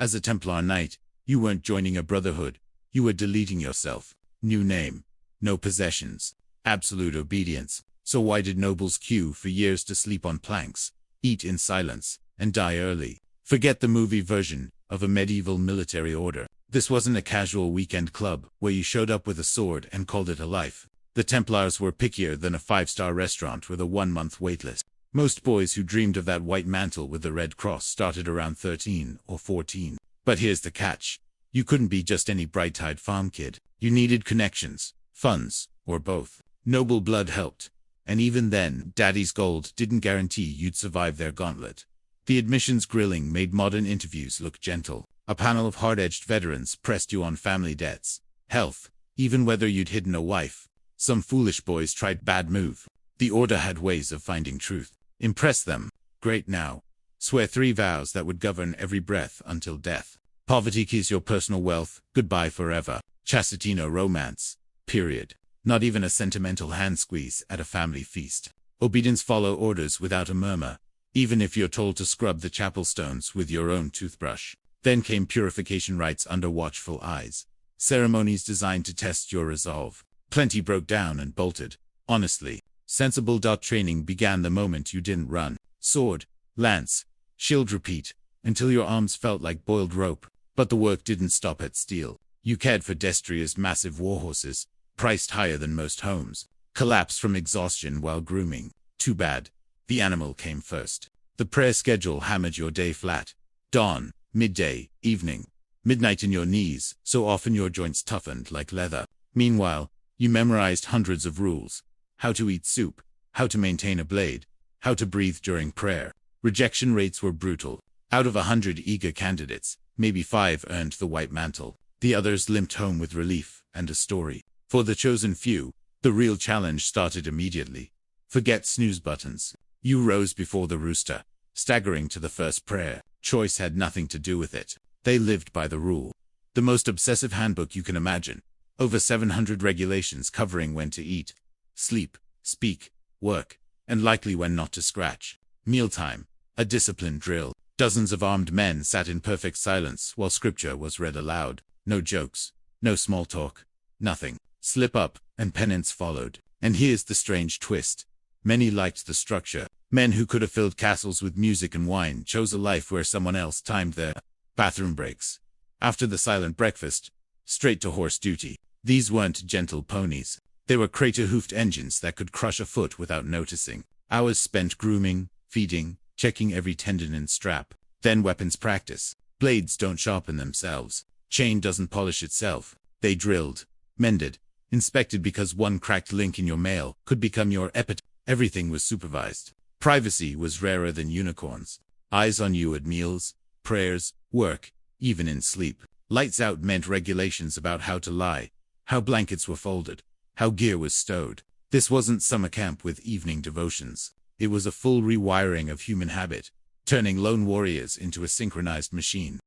As a Templar Knight, you weren't joining a brotherhood, you were deleting yourself. New name, no possessions, absolute obedience. So why did nobles queue for years to sleep on planks, eat in silence, and die early? Forget the movie version of a medieval military order. This wasn't a casual weekend club where you showed up with a sword and called it a life. The Templars were pickier than a five-star restaurant with a 1-month waitlist. Most boys who dreamed of that white mantle with the red cross started around 13 or 14. But here's the catch. You couldn't be just any bright-eyed farm kid. You needed connections, funds, or both. Noble blood helped. And even then, Daddy's gold didn't guarantee you'd survive their gauntlet. The admissions grilling made modern interviews look gentle. A panel of hard-edged veterans pressed you on family debts, health, even whether you'd hidden a wife. Some foolish boys tried bad move. The order had ways of finding truth. Impress them. Great now. Swear 3 vows that would govern every breath until death. Poverty keys your personal wealth. Goodbye forever. Chastity no romance. Period. Not even a sentimental hand squeeze at a family feast. Obedience follow orders without a murmur, even if you're told to scrub the chapel stones with your own toothbrush. Then came purification rites under watchful eyes. Ceremonies designed to test your resolve. Plenty broke down and bolted. Honestly, sensible training began the moment you didn't run. Sword, lance, shield repeat, until your arms felt like boiled rope. But the work didn't stop at steel. You cared for Destria's massive warhorses, priced higher than most homes. Collapsed from exhaustion while grooming. Too bad. The animal came first. The prayer schedule hammered your day flat. Dawn, midday, evening, midnight in your knees, so often your joints toughened like leather. Meanwhile, you memorized hundreds of rules. How to eat soup, how to maintain a blade, how to breathe during prayer. Rejection rates were brutal. Out of 100 eager candidates, maybe 5 earned the white mantle. The others limped home with relief and a story. For the chosen few, the real challenge started immediately. Forget snooze buttons. You rose before the rooster, staggering to the first prayer. Choice had nothing to do with it. They lived by the rule. The most obsessive handbook you can imagine. Over 700 regulations covering when to eat, sleep, speak, work, and likely when not to scratch. Mealtime, a disciplined drill. Dozens of armed men sat in perfect silence while scripture was read aloud. No jokes, no small talk, nothing. Slip up, and penance followed. And here's the strange twist. Many liked the structure. Men who could have filled castles with music and wine chose a life where someone else timed their bathroom breaks. After the silent breakfast, straight to horse duty. These weren't gentle ponies. They were crater-hoofed engines that could crush a foot without noticing. Hours spent grooming, feeding, checking every tendon and strap. Then weapons practice. Blades don't sharpen themselves. Chain doesn't polish itself. They drilled, mended, inspected because one cracked link in your mail could become your epitaph. Everything was supervised. Privacy was rarer than unicorns. Eyes on you at meals, prayers, work, even in sleep. Lights out meant regulations about how to lie, how blankets were folded, how gear was stowed. This wasn't summer camp with evening devotions. It was a full rewiring of human habit, turning lone warriors into a synchronized machine.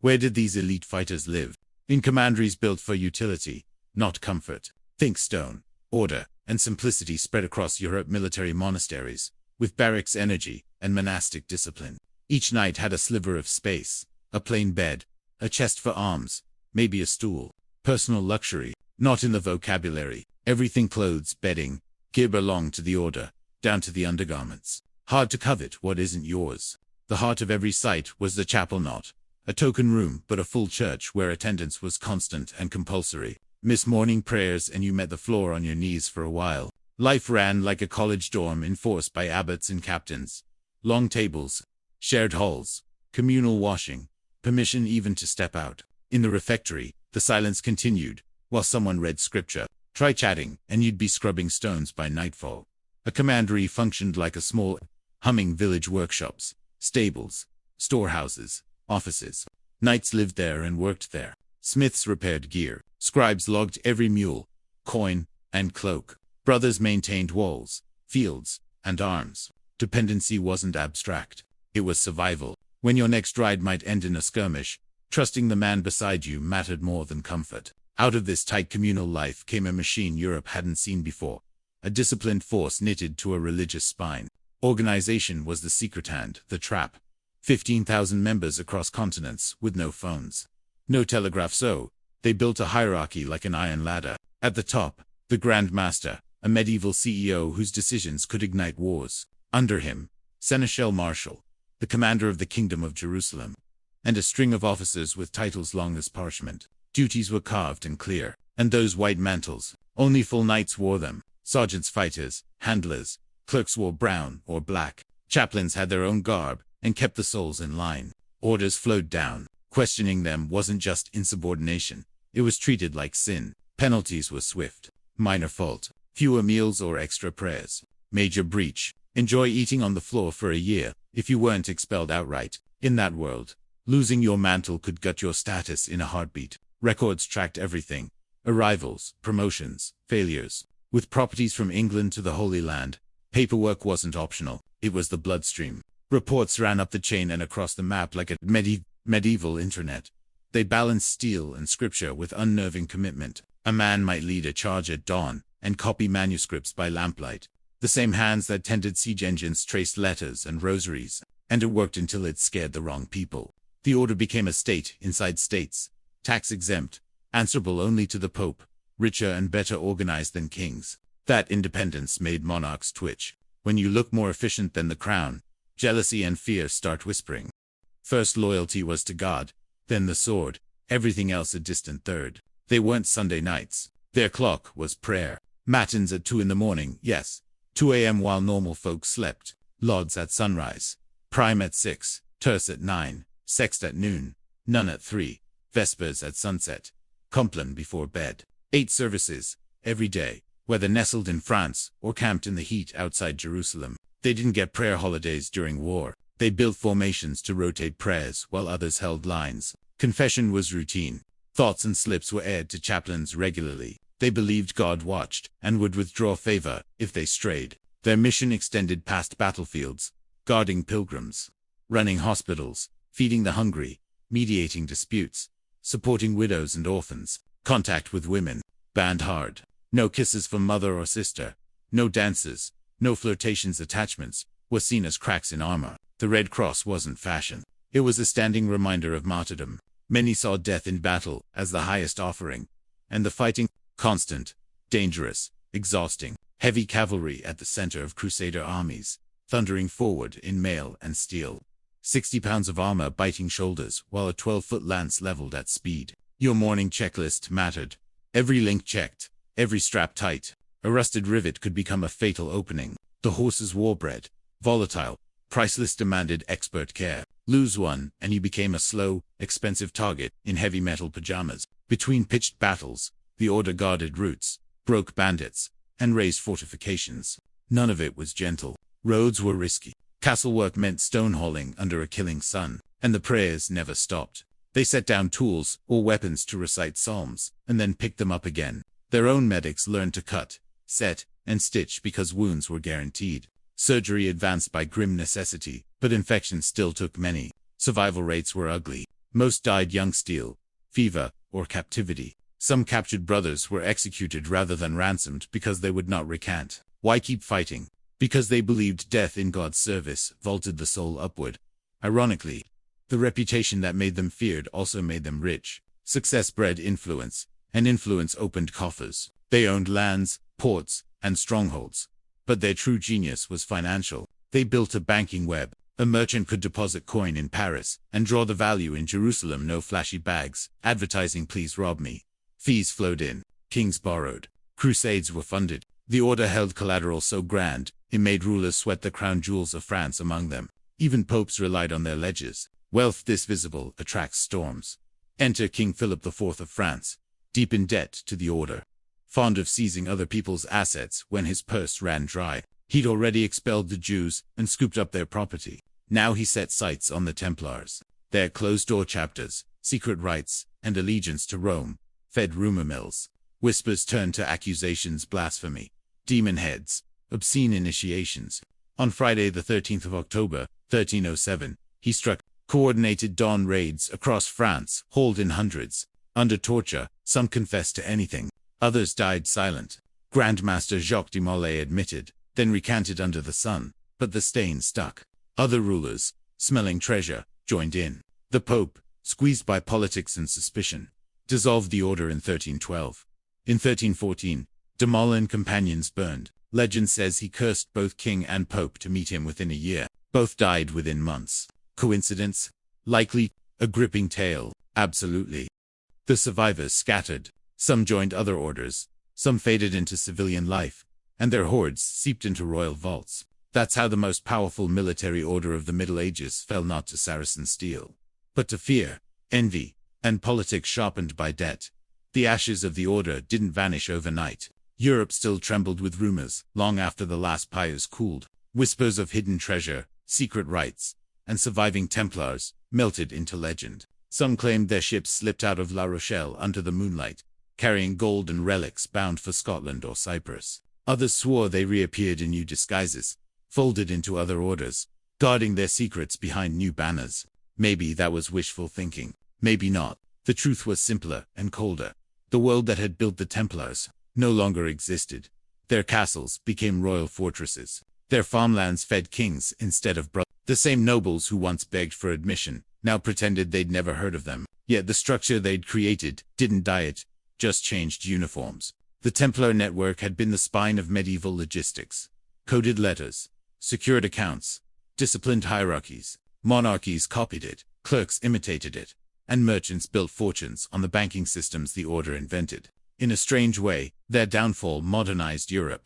Where did these elite fighters live? In commanderies built for utility, not comfort. Think stone, order, and simplicity spread across Europe. Military monasteries, with barracks energy and monastic discipline. Each knight had a sliver of space, a plain bed, a chest for arms, maybe a stool. Personal luxury, not in the vocabulary. Everything, clothes, bedding, gear, belonged to the order, down to the undergarments. Hard to covet what isn't yours. The heart of every site was the chapel, not a token room, but a full church where attendance was constant and compulsory. Miss morning prayers and you met the floor on your knees for a while. Life ran like a college dorm enforced by abbots and captains. Long tables, shared halls, communal washing, permission even to step out. In the refectory, the silence continued, while someone read scripture. Try chatting, and you'd be scrubbing stones by nightfall. A commandery functioned like a small, humming village. Workshops, stables, storehouses, offices. Knights lived there and worked there. Smiths repaired gear. Scribes logged every mule, coin, and cloak. Brothers maintained walls, fields, and arms. Dependency wasn't abstract. It was survival. When your next ride might end in a skirmish, trusting the man beside you mattered more than comfort. Out of this tight communal life came a machine Europe hadn't seen before. A disciplined force knitted to a religious spine. Organization was the secret hand, the trap. 15,000 members across continents with no phones. No telegraph, so they built a hierarchy like an iron ladder. At the top, the Grand Master, a medieval CEO whose decisions could ignite wars. Under him, Seneschal Marshal, the commander of the Kingdom of Jerusalem, and a string of officers with titles long as parchment. Duties were carved and clear, and those white mantles, only full knights wore them. Sergeants, fighters, handlers, clerks wore brown or black. Chaplains had their own garb and kept the souls in line. Orders flowed down. Questioning them wasn't just insubordination. It was treated like sin. Penalties were swift. Minor fault, fewer meals or extra prayers. Major breach, enjoy eating on the floor for a year if you weren't expelled outright. In that world, losing your mantle could gut your status in a heartbeat. Records tracked everything: arrivals, promotions, failures. With properties from England to the Holy Land, paperwork wasn't optional. It was the bloodstream. Reports ran up the chain and across the map like a medieval internet. They balanced steel and scripture with unnerving commitment. A man might lead a charge at dawn and copy manuscripts by lamplight. The same hands that tended siege engines traced letters and rosaries, and it worked until it scared the wrong people. The order became a state inside states, tax-exempt, answerable only to the Pope, richer and better organized than kings. That independence made monarchs twitch. When you look more efficient than the crown, jealousy and fear start whispering. First loyalty was to God, then the sword, everything else a distant third. They weren't Sunday nights. Their clock was prayer. Matins at 2 in the morning, yes, 2 a.m. while normal folks slept. Lauds at sunrise. Prime at 6, terce at 9, sext at noon, none at 3, vespers at sunset, compline before bed. 8 services, every day, whether nestled in France or camped in the heat outside Jerusalem. They didn't get prayer holidays during war. They built formations to rotate prayers while others held lines. Confession was routine. Thoughts and slips were aired to chaplains regularly. They believed God watched and would withdraw favor if they strayed. Their mission extended past battlefields, guarding pilgrims, running hospitals, feeding the hungry, mediating disputes, supporting widows and orphans. Contact with women banned hard. No kisses from mother or sister, no dances, no flirtations. Attachments were seen as cracks in armor. The Red Cross wasn't fashion. It was a standing reminder of martyrdom. Many saw death in battle as the highest offering, and the fighting constant, dangerous, exhausting. Heavy cavalry at the center of Crusader armies, thundering forward in mail and steel. 60 pounds of armor biting shoulders while a 12-foot lance leveled at speed. Your morning checklist mattered. Every link checked, every strap tight. A rusted rivet could become a fatal opening. The horses war bred, volatile, priceless, demanded expert care. Lose one, and you became a slow, expensive target in heavy metal pajamas. Between pitched battles, the order guarded routes, broke bandits, and raised fortifications. None of it was gentle. Roads were risky. Castle work meant stone hauling under a killing sun, and the prayers never stopped. They set down tools or weapons to recite psalms, and then picked them up again. Their own medics learned to cut, set, and stitch because wounds were guaranteed. Surgery advanced by grim necessity, but infection still took many. Survival rates were ugly. Most died young, steel, fever, or captivity. Some captured brothers were executed rather than ransomed because they would not recant. Why keep fighting? Because they believed death in God's service vaulted the soul upward. Ironically, the reputation that made them feared also made them rich. Success bred influence, and influence opened coffers. They owned lands, ports, and strongholds. But their true genius was financial. They built a banking web. A merchant could deposit coin in Paris and draw the value in Jerusalem. No flashy bags, advertising "please rob me." Fees flowed in. Kings borrowed. Crusades were funded. The order held collateral so grand, it made rulers sweat the crown jewels of France among them. Even popes relied on their ledgers. Wealth this visible attracts storms. Enter King Philip IV of France, deep in debt to the order, fond of seizing other people's assets when his purse ran dry. He'd already expelled the Jews and scooped up their property. Now he set sights on the Templars. Their closed-door chapters, secret rites, and allegiance to Rome fed rumor mills. Whispers turned to accusations, blasphemy, demon heads, obscene initiations. On Friday the 13th of October, 1307, he struck coordinated dawn raids across France, hauled in hundreds. Under torture, some confessed to anything. Others died silent. Grandmaster Jacques de Molay admitted, then recanted under the sun, but the stain stuck. Other rulers, smelling treasure, joined in. The Pope, squeezed by politics and suspicion, dissolved the order in 1312. In 1314, de Mol and companions burned. Legend says he cursed both king and pope to meet him within a year. Both died within months. Coincidence? Likely. A gripping tale? Absolutely. The survivors scattered. Some joined other orders. Some faded into civilian life. And their hordes seeped into royal vaults. That's how the most powerful military order of the Middle Ages fell not to Saracen steel, but to fear, envy, and politics sharpened by debt. The ashes of the order didn't vanish overnight. Europe still trembled with rumors long after the last pyres cooled. Whispers of hidden treasure, secret rites, and surviving Templars melted into legend. Some claimed their ships slipped out of La Rochelle under the moonlight, carrying gold and relics bound for Scotland or Cyprus. Others swore they reappeared in new disguises, folded into other orders, guarding their secrets behind new banners. Maybe that was wishful thinking. Maybe not. The truth was simpler and colder. The world that had built the Templars no longer existed. Their castles became royal fortresses. Their farmlands fed kings instead of brothers. The same nobles who once begged for admission now pretended they'd never heard of them. Yet the structure they'd created didn't diet, just changed uniforms. The Templar network had been the spine of medieval logistics. Coded letters, secured accounts, disciplined hierarchies. Monarchies copied it, clerks imitated it, and merchants built fortunes on the banking systems the order invented. In a strange way, their downfall modernized Europe.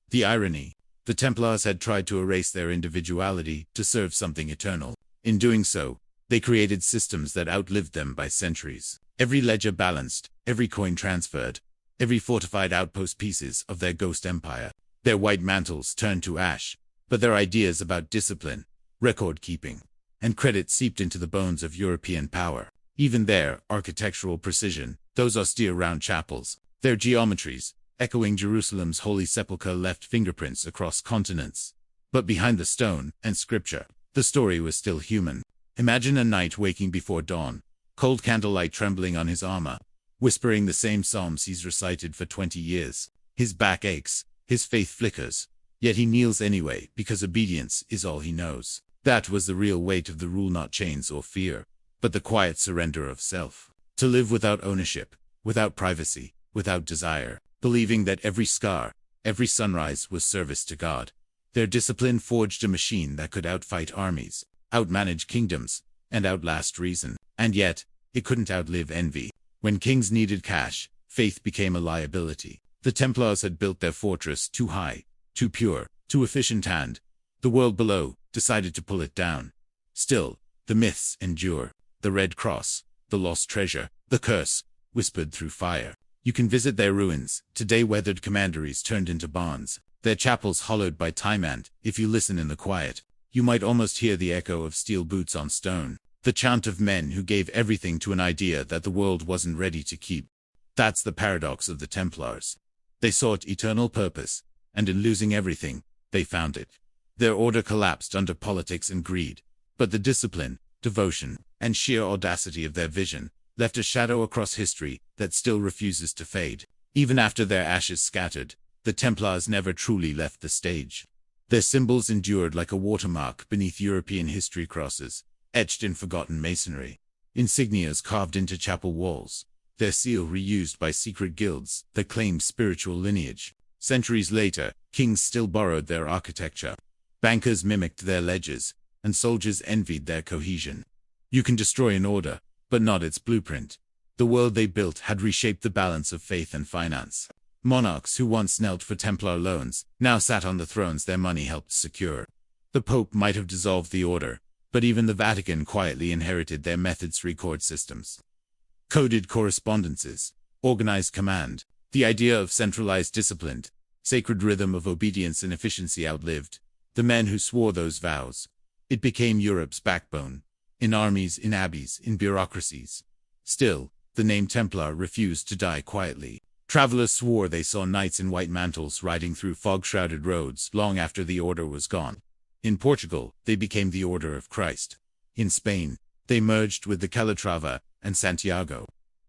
The irony: the Templars had tried to erase their individuality to serve something eternal. In doing so, they created systems that outlived them by centuries. Every ledger balanced, every coin transferred, every fortified outpost pieces of their ghost empire. Their white mantles turned to ash, but their ideas about discipline, record-keeping, and credit seeped into the bones of European power. Even their architectural precision, those austere round chapels, their geometries, echoing Jerusalem's Holy Sepulchre, left fingerprints across continents. But behind the stone and scripture, the story was still human. Imagine a knight waking before dawn, cold candlelight trembling on his armor, whispering the same psalms he's recited for 20 years. His back aches, his faith flickers, yet he kneels anyway because obedience is all he knows. That was the real weight of the rule, not chains or fear, but the quiet surrender of self. To live without ownership, without privacy, without desire, believing that every scar, every sunrise was service to God. Their discipline forged a machine that could outfight armies, outmanage kingdoms, and outlast reason. And yet, it couldn't outlive envy. When kings needed cash, faith became a liability. The Templars had built their fortress too high, too pure, too efficient, and the world below decided to pull it down. Still, the myths endure. The Red Cross, the lost treasure, the curse, whispered through fire. You can visit their ruins, today weathered commanderies turned into barns, their chapels hollowed by time, and, if you listen in the quiet, you might almost hear the echo of steel boots on stone, the chant of men who gave everything to an idea that the world wasn't ready to keep. That's the paradox of the Templars. They sought eternal purpose, and in losing everything, they found it. Their order collapsed under politics and greed, but the discipline, devotion, and sheer audacity of their vision left a shadow across history that still refuses to fade. Even after their ashes scattered, the Templars never truly left the stage. Their symbols endured like a watermark beneath European history, crosses, etched in forgotten masonry, insignias carved into chapel walls, their seal reused by secret guilds that claimed spiritual lineage. Centuries later, kings still borrowed their architecture, bankers mimicked their ledgers, and soldiers envied their cohesion. You can destroy an order, but not its blueprint. The world they built had reshaped the balance of faith and finance. Monarchs who once knelt for Templar loans now sat on the thrones their money helped secure. The Pope might have dissolved the order, but even the Vatican quietly inherited their methods, record systems, coded correspondences, organized command. The idea of centralized discipline, sacred rhythm of obedience and efficiency outlived the men who swore those vows. It became Europe's backbone, in armies, in abbeys, in bureaucracies. Still, the name Templar refused to die quietly. Travelers swore they saw knights in white mantles riding through fog-shrouded roads long after the order was gone. In Portugal, they became the Order of Christ. In Spain, they merged with the Calatrava and Santiago.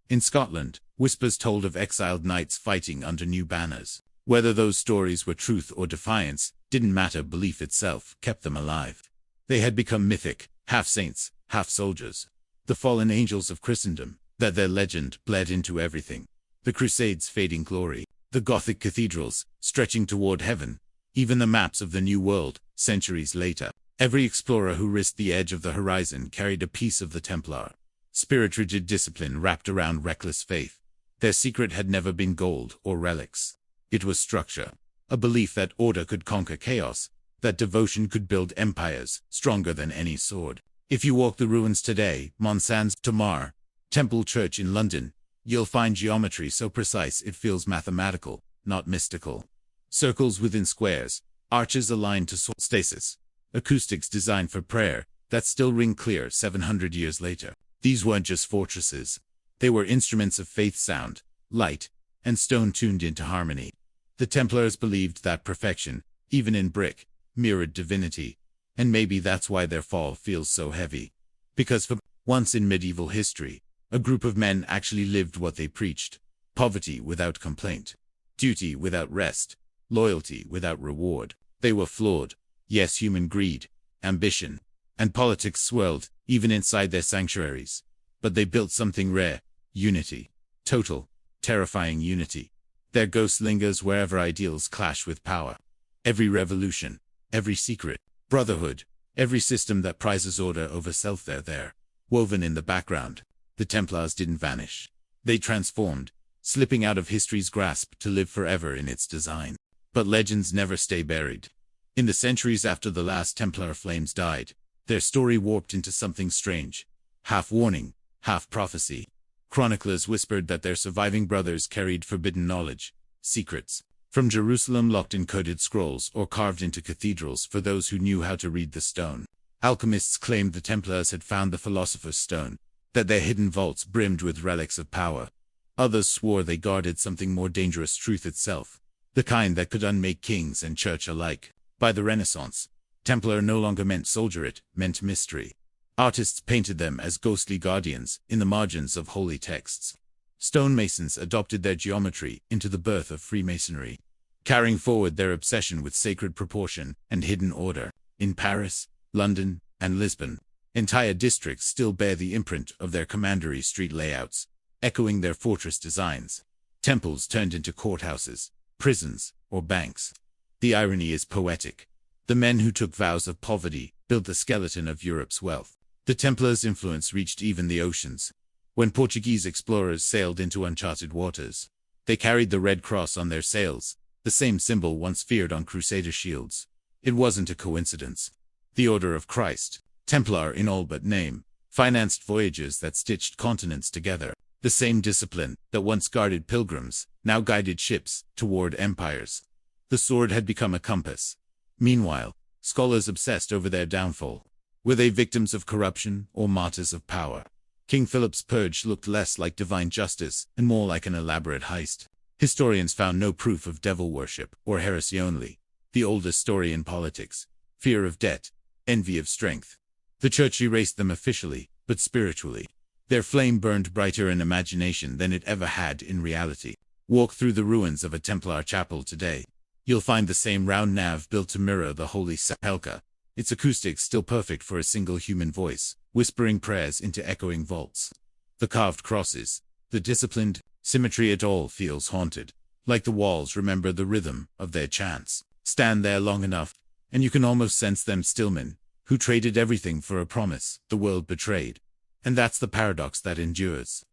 In Scotland, whispers told of exiled knights fighting under new banners. Whether those stories were truth or defiance didn't matter, belief itself kept them alive. They had become mythic, half saints, half soldiers. The fallen angels of Christendom, that their legend bled into everything. The Crusades' fading glory, the Gothic cathedrals, stretching toward heaven, even the maps of the New World, centuries later. Every explorer who risked the edge of the horizon carried a piece of the Templar. Spirit-rigid discipline wrapped around reckless faith. Their secret had never been gold or relics. It was structure. A belief that order could conquer chaos, that devotion could build empires stronger than any sword. If you walk the ruins today, Mont Saint-Thomas, Temple Church in London, you'll find geometry so precise it feels mathematical, not mystical. Circles within squares, arches aligned to stasis, acoustics designed for prayer that still ring clear 700 years later. These weren't just fortresses. They were instruments of faith, sound, light, and stone tuned into harmony. The Templars believed that perfection, even in brick, mirrored divinity, and maybe that's why their fall feels so heavy. Because for once in medieval history, a group of men actually lived what they preached: poverty without complaint, duty without rest, loyalty without reward. They were flawed. Yes, human greed, ambition, and politics swirled, even inside their sanctuaries. But they built something rare: unity. Total, terrifying unity. Their ghost lingers wherever ideals clash with power. Every revolution, every secret brotherhood, every system that prizes order over self, they're there, woven in the background. The Templars didn't vanish. They transformed, slipping out of history's grasp to live forever in its design. But legends never stay buried. In the centuries after the last Templar flames died, their story warped into something strange, half warning, half prophecy. Chroniclers whispered that their surviving brothers carried forbidden knowledge, secrets, from Jerusalem locked in coded scrolls or carved into cathedrals for those who knew how to read the stone. Alchemists claimed the Templars had found the Philosopher's Stone, that their hidden vaults brimmed with relics of power. Others swore they guarded something more dangerous: truth itself, the kind that could unmake kings and church alike. By the Renaissance, Templar no longer meant soldier, it meant mystery. Artists painted them as ghostly guardians in the margins of holy texts. Stonemasons adopted their geometry into the birth of Freemasonry, carrying forward their obsession with sacred proportion and hidden order. In Paris, London, and Lisbon, entire districts still bear the imprint of their commandery street layouts, echoing their fortress designs. Temples turned into courthouses, prisons, or banks. The irony is poetic. The men who took vows of poverty built the skeleton of Europe's wealth. The Templars' influence reached even the oceans. When Portuguese explorers sailed into uncharted waters, they carried the Red Cross on their sails, the same symbol once feared on Crusader shields. It wasn't a coincidence. The Order of Christ, Templar in all but name, financed voyages that stitched continents together. The same discipline that once guarded pilgrims now guided ships toward empires. The sword had become a compass. Meanwhile, scholars obsessed over their downfall. Were they victims of corruption or martyrs of power? King Philip's purge looked less like divine justice and more like an elaborate heist. Historians found no proof of devil worship or heresy, only the oldest story in politics: fear of debt, envy of strength. The church erased them officially, but spiritually, their flame burned brighter in imagination than it ever had in reality. Walk through the ruins of a Templar chapel today. You'll find the same round nave built to mirror the Holy Sepulchre, its acoustics still perfect for a single human voice, whispering prayers into echoing vaults. The carved crosses, the disciplined symmetry, it all feels haunted. Like the walls remember the rhythm of their chants. Stand there long enough, and you can almost sense them stillmen, who traded everything for a promise the world betrayed. And that's the paradox that endures.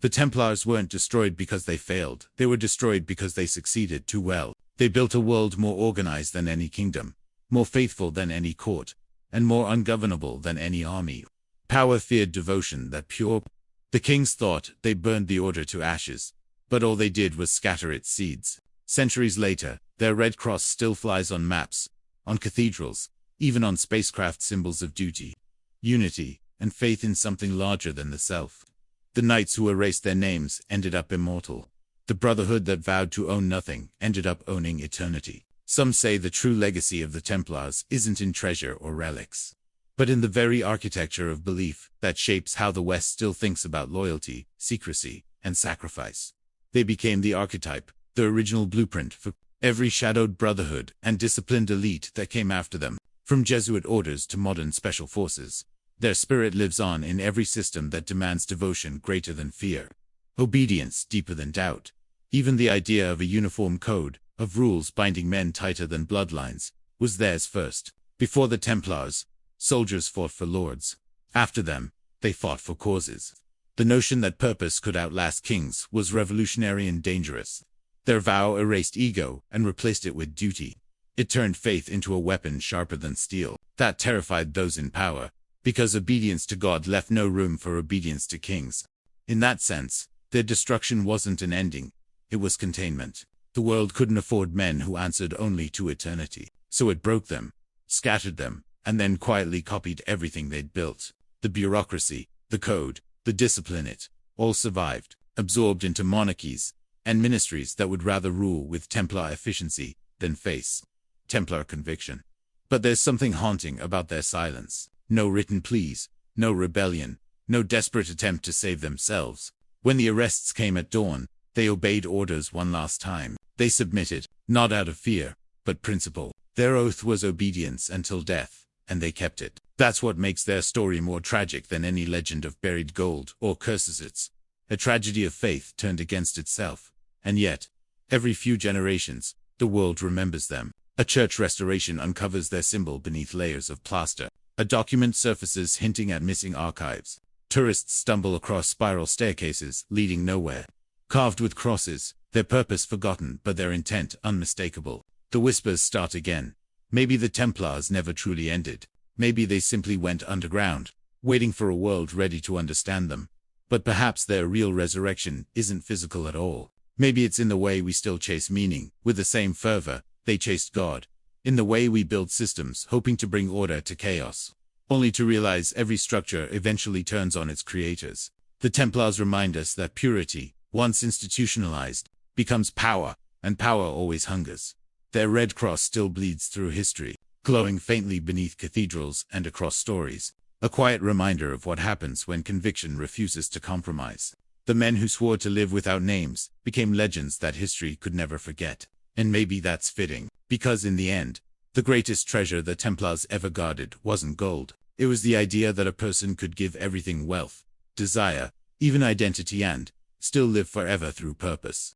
The Templars weren't destroyed because they failed, they were destroyed because they succeeded too well. They built a world more organized than any kingdom, more faithful than any court, and more ungovernable than any army. Power feared devotion that pure. The kings thought they burned the order to ashes, but all they did was scatter its seeds. Centuries later, their Red Cross still flies on maps, on cathedrals, even on spacecraft, symbols of duty, unity, and faith in something larger than the self. The knights who erased their names ended up immortal. The brotherhood that vowed to own nothing ended up owning eternity. Some say the true legacy of the Templars isn't in treasure or relics, but in the very architecture of belief that shapes how the West still thinks about loyalty, secrecy, and sacrifice. They became the archetype, the original blueprint for every shadowed brotherhood and disciplined elite that came after them, from Jesuit orders to modern special forces. Their spirit lives on in every system that demands devotion greater than fear, obedience deeper than doubt. Even the idea of a uniform code, of rules binding men tighter than bloodlines, was theirs first. Before the Templars, soldiers fought for lords. After them, they fought for causes. The notion that purpose could outlast kings was revolutionary and dangerous. Their vow erased ego and replaced it with duty. It turned faith into a weapon sharper than steel. That terrified those in power, because obedience to God left no room for obedience to kings. In that sense, their destruction wasn't an ending, it was containment. The world couldn't afford men who answered only to eternity. So it broke them, scattered them, and then quietly copied everything they'd built. The bureaucracy, the code, the discipline, it all survived, absorbed into monarchies and ministries that would rather rule with Templar efficiency than face Templar conviction. But there's something haunting about their silence. No written pleas, no rebellion, no desperate attempt to save themselves. When the arrests came at dawn, they obeyed orders one last time. They submitted, not out of fear, but principle. Their oath was obedience until death, and they kept it. That's what makes their story more tragic than any legend of buried gold or curses. It's a tragedy of faith turned against itself. And yet, every few generations, the world remembers them. A church restoration uncovers their symbol beneath layers of plaster. A document surfaces hinting at missing archives. Tourists stumble across spiral staircases leading nowhere. Carved with crosses, their purpose forgotten but their intent unmistakable. The whispers start again. Maybe the Templars never truly ended. Maybe they simply went underground, waiting for a world ready to understand them. But perhaps their real resurrection isn't physical at all. Maybe it's in the way we still chase meaning, with the same fervor they chased God. In the way we build systems hoping to bring order to chaos, only to realize every structure eventually turns on its creators. The Templars remind us that purity, once institutionalized, becomes power, and power always hungers. Their red cross still bleeds through history, glowing faintly beneath cathedrals and across stories, a quiet reminder of what happens when conviction refuses to compromise. The men who swore to live without names became legends that history could never forget. And maybe that's fitting, because in the end, the greatest treasure the Templars ever guarded wasn't gold. It was the idea that a person could give everything, wealth, desire, even identity, and still live forever through purpose.